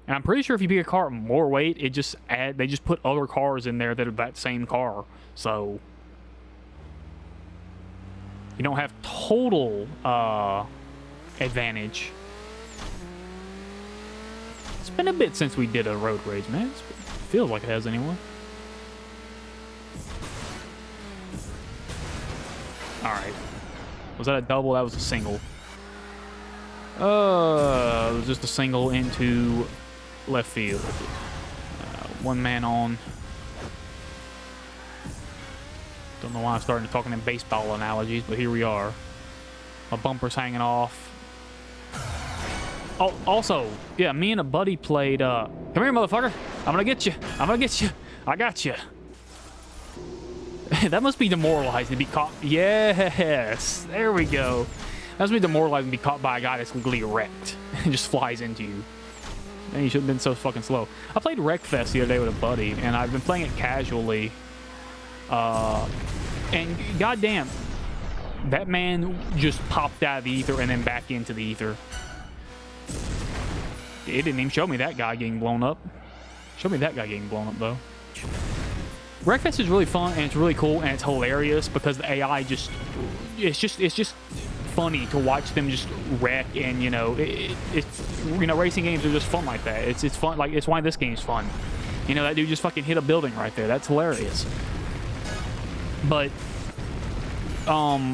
And I'm pretty sure if you pick a car at more weight, it just they just put other cars in there that are that same car. So you don't have total advantage. It's been a bit since we did a road race, man. It feels like it has anyway. Alright. Was that a double? That was a single. It was just a single into left field. One man on. Don't know why I'm starting to talking in baseball analogies, but here we are. My bumper's hanging off. Oh, also, yeah, me and a buddy played, come here, motherfucker. I'm gonna get you. I'm gonna get you. I got you. That must be demoralizing to be caught. Yes, there we go. That must be demoralizing to be caught by a guy that's legally wrecked and just flies into you. Man, you shouldn't have been so fucking slow. I played Wreckfest the other day with a buddy, and I've been playing it casually. And goddamn, that man just popped out of the ether and then back into the ether. It didn't even show me that guy getting blown up. Show me that guy getting blown up, though. Wreckfest is really fun, and it's really cool, and it's hilarious because the AI just... It's just funny to watch them just wreck, and, you know, racing games are just fun like that. It's fun, like, it's why this game's fun. You know, that dude just fucking hit a building right there. That's hilarious. But,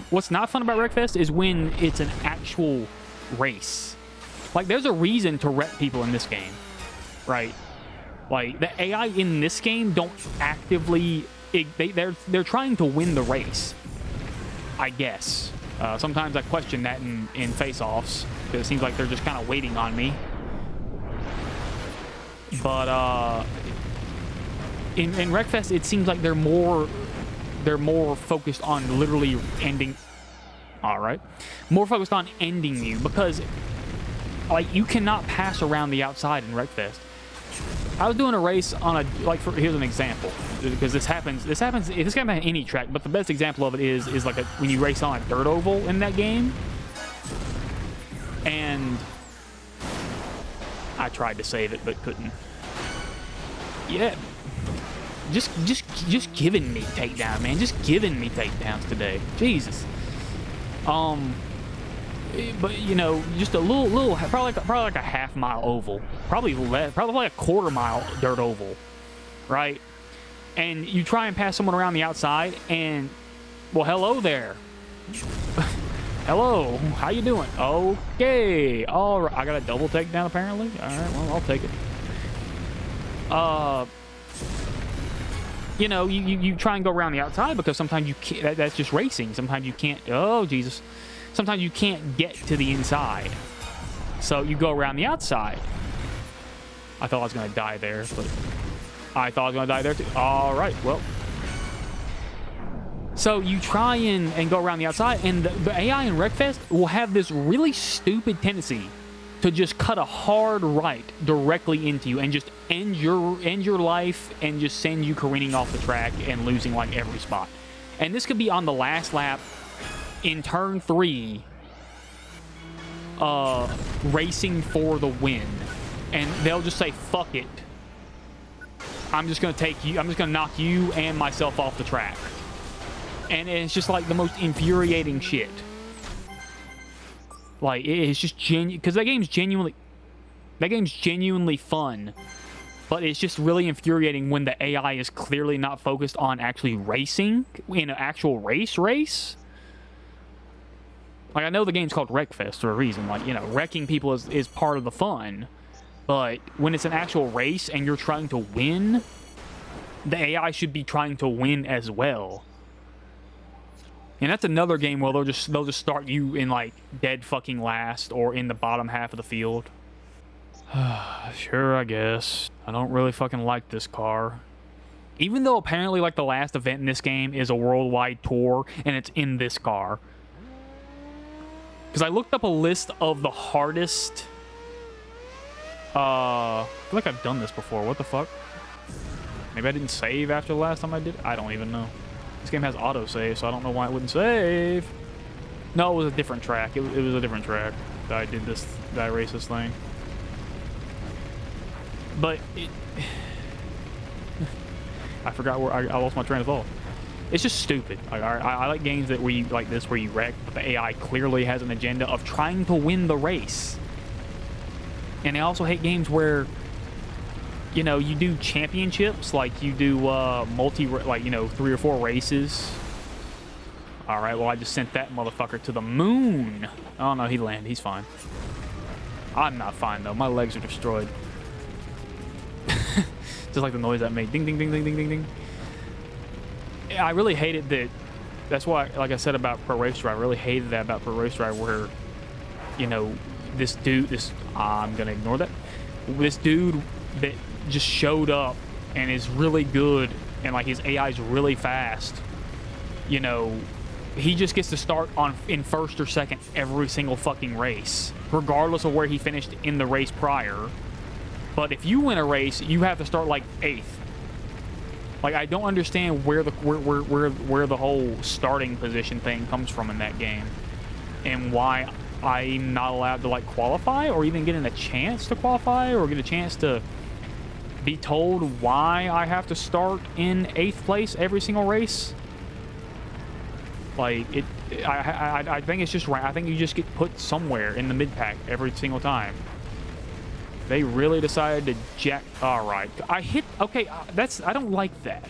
what's not fun about Wreckfest is when it's an actual race. Like, there's a reason to wreck people in this game, right? Like, the AI in this game don't actively... They're trying to win the race, I guess. Sometimes I question that in face-offs, because it seems like they're just kind of waiting on me. But, in Wreckfest, it seems like they're more focused on literally ending... Alright. More focused on ending you, because... Like, you cannot pass around the outside in Wreckfest. I was doing a race on a, like, here's an example, because this happens, this can happen on any track, but the best example of it is like when you race on a dirt oval in that game. And I tried to save it, but couldn't. Yeah. Just giving me takedown, man. Just giving me takedowns today. Jesus. But, you know, just a little probably like a half-mile oval. Probably less, probably like a quarter-mile dirt oval, right? And you try and pass someone around the outside, and, well, hello there. Hello, how you doing? Okay, all right. I got a double takedown, apparently. All right, well, I'll take it. You know, you try and go around the outside because sometimes you can't, that's just racing. Sometimes you can't, oh, Jesus. Sometimes you can't get to the inside. So you go around the outside. I thought I was going to die there, but I thought I was going to die there too. All right, well. So you try and go around the outside, and the AI in Wreckfest will have this really stupid tendency to just cut a hard right directly into you and just end your life and just send you careening off the track and losing like every spot. And this could be on the last lap in turn 3, racing for the win. And they'll just say, fuck it. I'm just going to knock you and myself off the track. And it's just like the most infuriating shit. Like, it's just genuine, because that game's genuinely fun. But it's just really infuriating when the AI is clearly not focused on actually racing in an actual race. Like, I know the game's called Wreckfest for a reason. Like, you know, wrecking people is part of the fun. But when it's an actual race and you're trying to win, the AI should be trying to win as well. And that's another game where they'll just start you in, like, dead fucking last or in the bottom half of the field. Sure, I guess. I don't really fucking like this car. Even though apparently, like, the last event in this game is a worldwide tour and it's in this car. Because I looked up a list of the hardest... I feel like I've done this before. What the fuck? Maybe I didn't save after the last time I did? I don't even know. This game has autosave, so I don't know why it wouldn't save. No, it was a different track. It was a different track that I raced this thing. But I forgot where I lost my train of thought. It's just stupid. Like, I like games that where you like this, where you wreck, but the AI clearly has an agenda of trying to win the race. And I also hate games where, you know, you do championships, like you do like, you know, 3 or 4 races. All right, well, I just sent that motherfucker to the moon. Oh no, he landed. He's fine. I'm not fine though. My legs are destroyed. Just like the noise that made. Ding, ding, ding, ding, ding, ding, ding. I really hated that. That's why, like I said about Pro Race Drive, I really hated that about Pro Race Drive, where, you know, this dude, I'm gonna ignore that. This dude that just showed up and is really good, and like his AI is really fast. You know, he just gets to start in first or second every single fucking race, regardless of where he finished in the race prior. But if you win a race, you have to start like 8th. Like, I don't understand where the whole starting position thing comes from in that game, and why I'm not allowed to like qualify, or even getting a chance to qualify, or get a chance to be told why I have to start in 8th place every single race. Like, I think it's just right. I think you just get put somewhere in the mid pack every single time. They really decided to jack. All right, okay, I don't like that.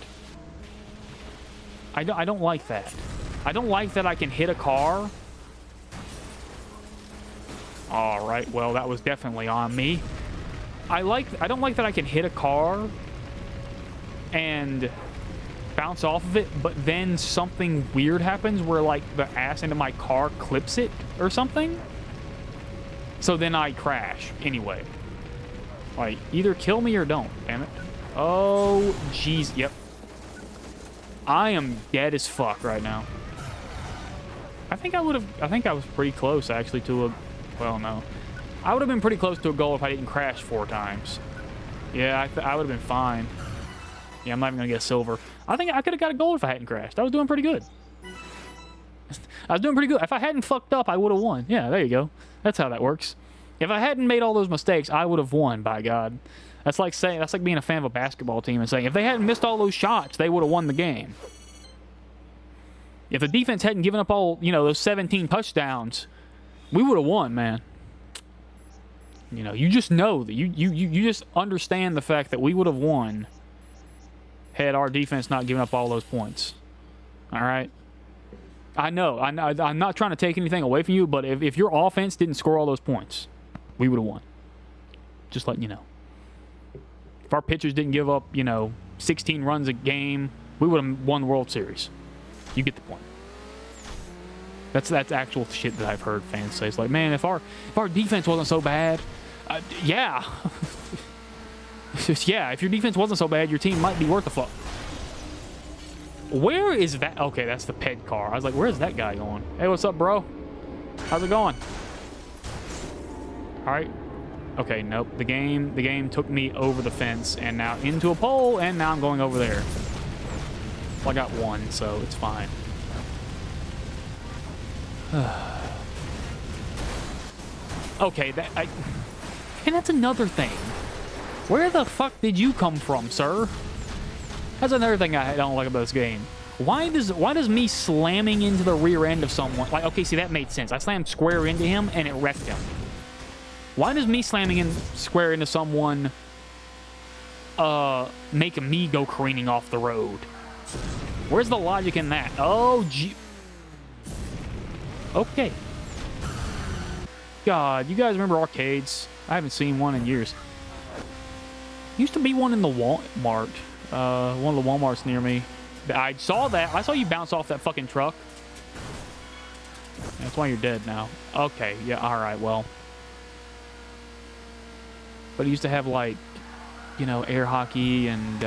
I don't like that. I don't like that I can hit a car. All right, well, that was definitely on me. I don't like that I can hit a car and bounce off of it, but then something weird happens where like the ass end of my car clips it or something. So then I crash anyway. Like, either kill me or don't, damn it. Oh, jeez, yep. I am dead as fuck right now. I think I was pretty close, actually, to a... Well, no. I would have been pretty close to a goal if I didn't crash 4 times. Yeah, I would have been fine. Yeah, I'm not even going to get a silver. I think I could have got a gold if I hadn't crashed. I was doing pretty good. I was doing pretty good. If I hadn't fucked up, I would have won. Yeah, there you go. That's how that works. If I hadn't made all those mistakes, I would have won, by God. That's like being a fan of a basketball team and saying, if they hadn't missed all those shots, they would have won the game. If the defense hadn't given up all, you know, those 17 touchdowns, we would have won, man. You know, you just know that you just understand the fact that we would have won had our defense not given up all those points. All right? I know. I'm not trying to take anything away from you, but if your offense didn't score all those points, we would have won. Just letting you know. If our pitchers didn't give up, you know, 16 runs a game, we would have won the World Series. You get the point. That's actual shit that I've heard fans say. It's like, man, if our defense wasn't so bad, yeah. Yeah, if your defense wasn't so bad, your team might be worth a fuck. Where is that? Okay, that's the ped car. I was like, where's that guy going? Hey, what's up, bro? How's it going? All right. Okay, nope. The game took me over the fence and now into a pole, and now I'm going over there. Well, I got 1, so it's fine. Okay, and that's another thing. Where the fuck did you come from, sir? That's another thing I don't like about this game. Why does me slamming into the rear end of someone, like, okay, see, that made sense. I slammed square into him and it wrecked him. Why does me slamming in square into someone make me go careening off the road? Where's the logic in that? Oh, gee. Okay. God, you guys remember arcades? I haven't seen one in years. Used to be one in the Walmart. One of the Walmarts near me. I saw that. I saw you bounce off that fucking truck. That's why you're dead now. Okay, yeah, alright, well. But it used to have, like, you know, air hockey and,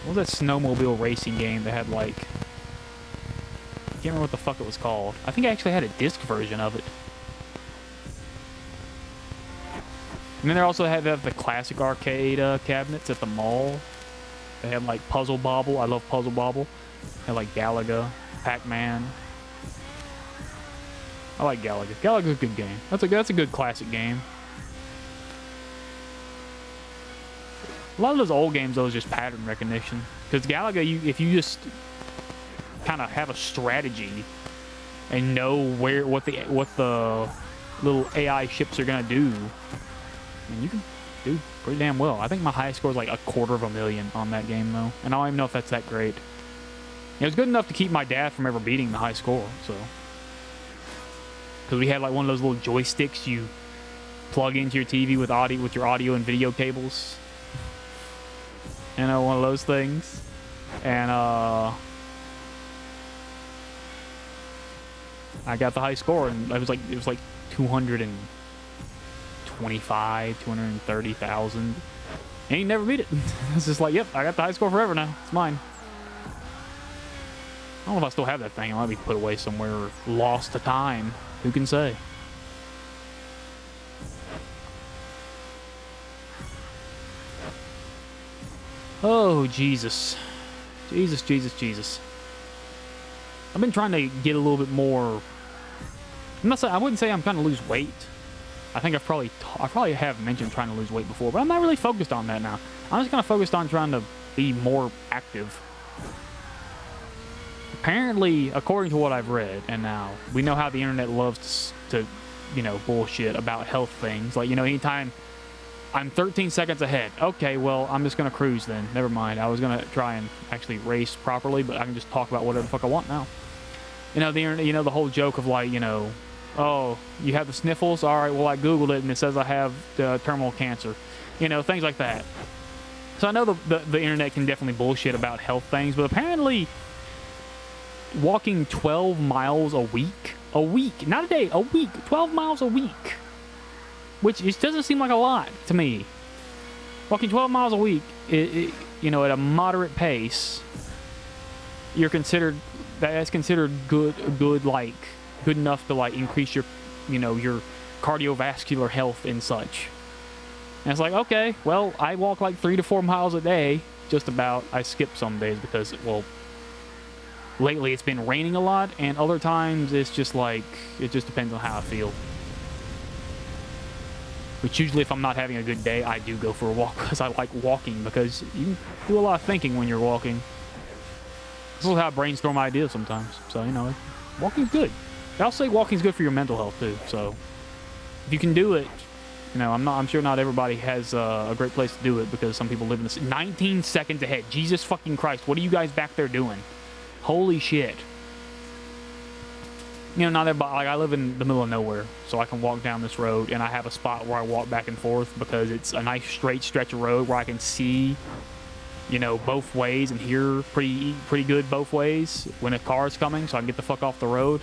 what was that snowmobile racing game that had, like... I can't remember what the fuck it was called. I think I actually had a disc version of it. And then they also had the classic arcade cabinets at the mall. They had, like, Puzzle Bobble. I love Puzzle Bobble. They had, like, Galaga, Pac-Man. I like Galaga. Galaga's a good game. That's a good classic game. A lot of those old games, though, is just pattern recognition. Because Galaga, if you just kind of have a strategy and know what the little AI ships are gonna do, and you can do pretty damn well. I think my highest score is like 250,000 on that game, though, and I don't even know if that's that great. It was good enough to keep my dad from ever beating the high score, so. Because we had like one of those little joysticks you plug into your TV with your audio and video cables. You know, one of those things. And I got the high score, and it was like 230,000. And he never beat it. It's just like, yep, I got the high score forever now. It's mine. I don't know if I still have that thing. It might be put away somewhere or lost to time. Who can say? Oh, Jesus. Jesus. I've been trying to get a little bit more... I wouldn't say I'm trying to lose weight. I think I probably have mentioned trying to lose weight before, but I'm not really focused on that now. I'm just kind of focused on trying to be more active. Apparently, according to what I've read, and now, we know how the internet loves to you know, bullshit about health things. Like, you know, anytime I'm 13 seconds ahead. Okay, well, I'm just going to cruise then. Never mind. I was going to try and actually race properly, but I can just talk about whatever the fuck I want now. You know, the internet, you know, the whole joke of like, you know, oh, you have the sniffles? All right, well, I Googled it and it says I have terminal cancer. You know, things like that. So I know the internet can definitely bullshit about health things, but apparently walking 12 miles a week, not a day, a week, 12 miles a week, which just doesn't seem like a lot to me. Walking 12 miles a week, you know, at a moderate pace, that's considered good enough to like increase your, you know, your cardiovascular health and such. And it's like, okay, well, I walk like 3 to 4 miles a day, just about. I skip some days because, well, lately it's been raining a lot, and other times it's just like, it just depends on how I feel. Which usually if I'm not having a good day, I do go for a walk because I like walking, because you can do a lot of thinking when you're walking. This is how I brainstorm ideas sometimes. So, you know, walking's good. I'll say walking's good for your mental health too. So if you can do it, you know, I'm sure not everybody has a great place to do it, because some people live in this 19 seconds ahead. Jesus fucking Christ. What are you guys back there doing? Holy shit. You know, not everybody, like, I live in the middle of nowhere, so I can walk down this road, and I have a spot where I walk back and forth because it's a nice straight stretch of road where I can see, you know, both ways and hear pretty good both ways when a car is coming, so I can get the fuck off the road.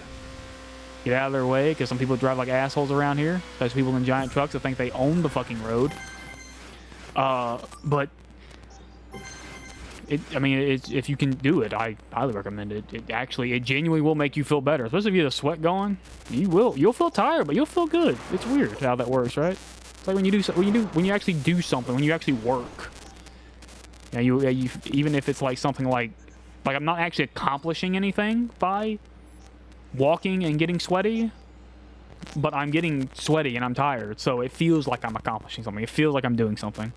Get out of their way, because some people drive like assholes around here. There's people in giant trucks that think they own the fucking road. But I mean, if you can do it, I highly recommend it. It genuinely will make you feel better, especially if you have the sweat going. You'll feel tired, but you'll feel good. It's weird how that works, right? It's like when you actually do something, when you actually work. You know, you even if it's like something like I'm not actually accomplishing anything by walking and getting sweaty, but I'm getting sweaty and I'm tired, so it feels like I'm accomplishing something. It feels like I'm doing something.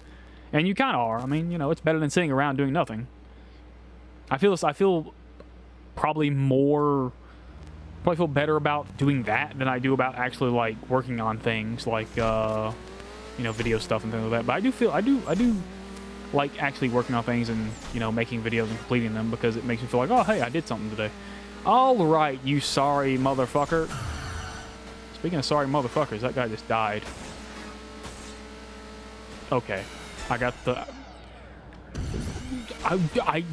And you kind of are. I mean, you know, it's better than sitting around doing nothing. I feel probably feel better about doing that than I do about actually like working on things like you know, video stuff and things like that. But I do like actually working on things and, you know, making videos and completing them, because it makes me feel like, oh, hey, I did something today. All right, you sorry motherfucker. Speaking of sorry motherfuckers, that guy just died. Okay. I got the...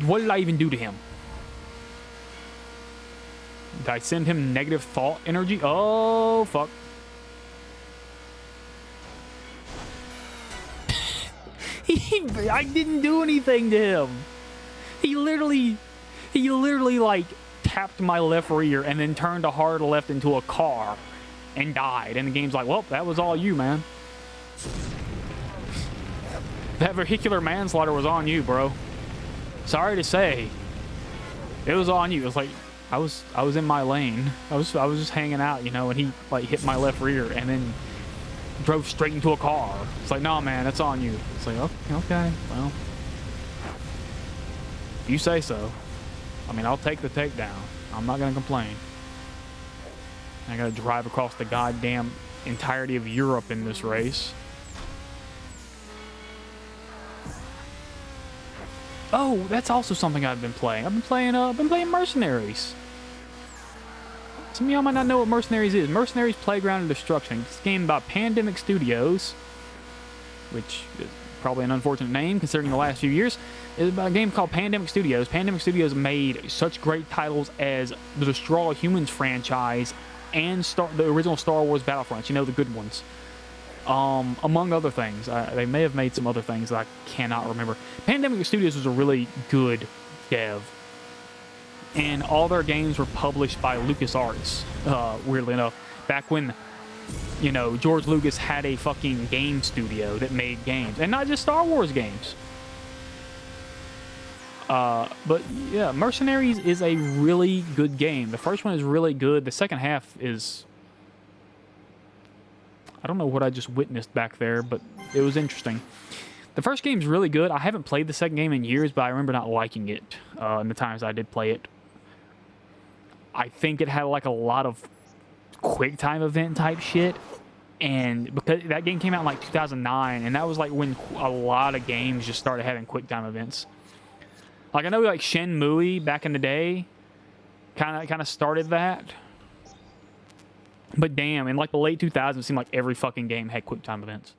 what did I even do to him? Did I send him negative thought energy? Oh, fuck. I didn't do anything to him. He literally, like, tapped my left rear and then turned a hard left into a car and died. And the game's like, well, that was all you, man. That vehicular manslaughter was on you, bro. Sorry to say, it was on you. It was like I was in my lane. I was just hanging out, you know, and he like hit my left rear, and then drove straight into a car. It's like, no, man, that's on you. It's like, okay, well, you say so. I mean, I'll take the takedown. I'm not gonna complain. I gotta drive across the goddamn entirety of Europe in this race. Oh, that's also something I've been playing. I've been playing Mercenaries. Some of y'all might not know what Mercenaries is. Mercenaries Playground of Destruction. It's a game by Pandemic Studios, which is probably an unfortunate name considering the last few years. It's about a game called Pandemic Studios. Pandemic Studios made such great titles as the Destroy All Humans franchise and the original Star Wars Battlefronts. You know, the good ones. Among other things. They may have made some other things that I cannot remember. Pandemic Studios was a really good dev. And all their games were published by LucasArts, weirdly enough. Back when, you know, George Lucas had a fucking game studio that made games. And not just Star Wars games. But, yeah, Mercenaries is a really good game. The first one is really good. The second half is... I don't know what I just witnessed back there, but it was interesting. The first game's really good. I haven't played the second game in years, but I remember not liking it in the times I did play it. I think it had like a lot of quick time event type shit, and because that game came out in like 2009, and that was like when a lot of games just started having quick time events. Like I know like Shenmue back in the day kind of started that, but damn, in like the late 2000s, it seemed like every fucking game had quick time events.